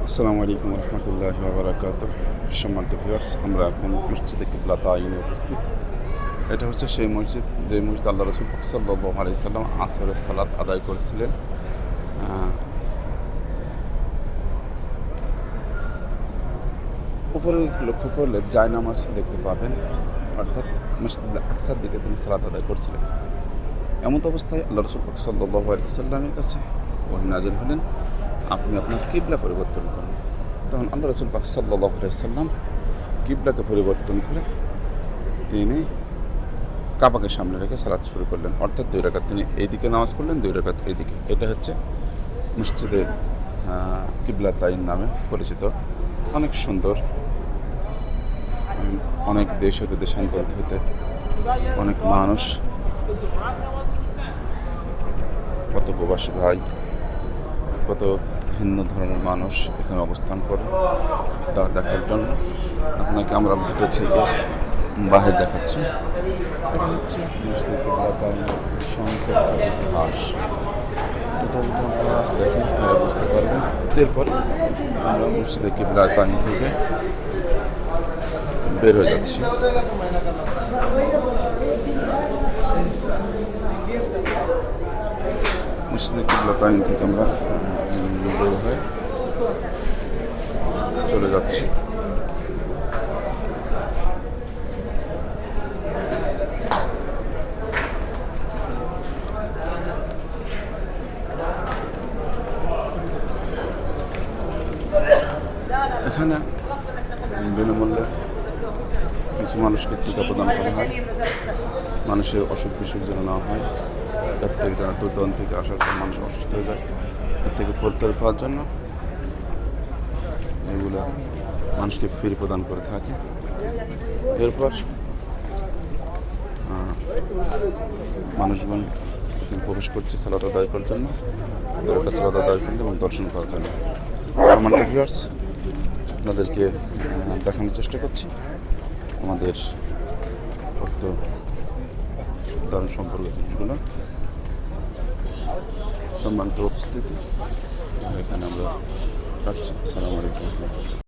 আসসালামু আলাইকুম রহমতুল্লাহি ওয়া বারাকাতুহু। সম্মানিত ভিউয়ার্স, আমরা এখন মসজিদে কিবলা তাইনে উপস্থিত। এটা হচ্ছে সেই মসজিদ, যে মসজিদ আল্লাহ রাসূল সাল্লাল্লাহু আলাইহি সাল্লাম আসরের সালাত আদায় করেছিলেন। উপরে লক্ষ্য করলে জায়নামাজ দেখতে পাবেন, অর্থাৎ মসজিদুল আকসার দিকে তিনি সালাত আদায় করছিলেন। এমন অবস্থায় আল্লাহ রাসূল সাল্লাল্লাহু আলাইহি সাল্লামের কাছে ওহী নাযিল হলেন, আপনি আপনার কিবলা পরিবর্তন করুন। তখন আল্লাহ রাসূল পাক সাল্লাল্লাহু আলাইহি সাল্লাম কিবলাকে পরিবর্তন করে তিনি কাবাকে সামনে রেখে সালাত শুরু করলেন, অর্থাৎ 2 রাকাত তিনি এইদিকে নামাজ পড়লেন, 2 রাকাত এইদিকে। এটা হচ্ছে মসজিদে কিবলা তাইন নামে পরিচিত। অনেক সুন্দর, অনেক দেশ হতে দেশান্তর হতে অনেক মানুষ, কত প্রবাসী ভাই, কত ভিন্ন ধরনের মানুষ এখানে অবস্থান করে তা দেখার জন্য আপনাকে আমরা ভিতর থেকে বাহির দেখাচ্ছি। এটা হচ্ছে মসজিদে কিবলা তাইনের সংক্ষিপ্ত ইতিহাস। এটা যদি আপনারা দেখেন তাহলে বুঝতে পারবেন। এরপর আমরা মসজিদে কিবলা তাইন থেকে বের হয়ে যাচ্ছি। মসজিদে কিবলা তাইন থেকে আমরা বের হয়ে চলে যাচ্ছি। এখানে বিনামূল্যে কিছু মানুষকে টিকা প্রদান করা হয়, মানুষের অসুখ বিসুখ যেন না হয়। এর থেকে যারা দূর থেকে আসার পর মানুষ অসুস্থ হয়ে যায়, এর থেকে পরিত্রাণ পাওয়ার জন্য এগুলো মানুষকে ফ্রি প্রদান করে থাকে। এরপর মানুষগণ প্রবেশ করছে সালাত আদায় করার জন্য, সালাত আদায় করলে এবং দর্শন করার জন্য। আমার ভিউয়ার্স, আপনাদেরকে দেখানোর চেষ্টা করছি আমাদের ভক্ত দারুণ সম্পর্কে জিনিসগুলো। সম্মানিত উপস্থিতি, এখানে আমরা রাখছি। আসসালামু আলাইকুম।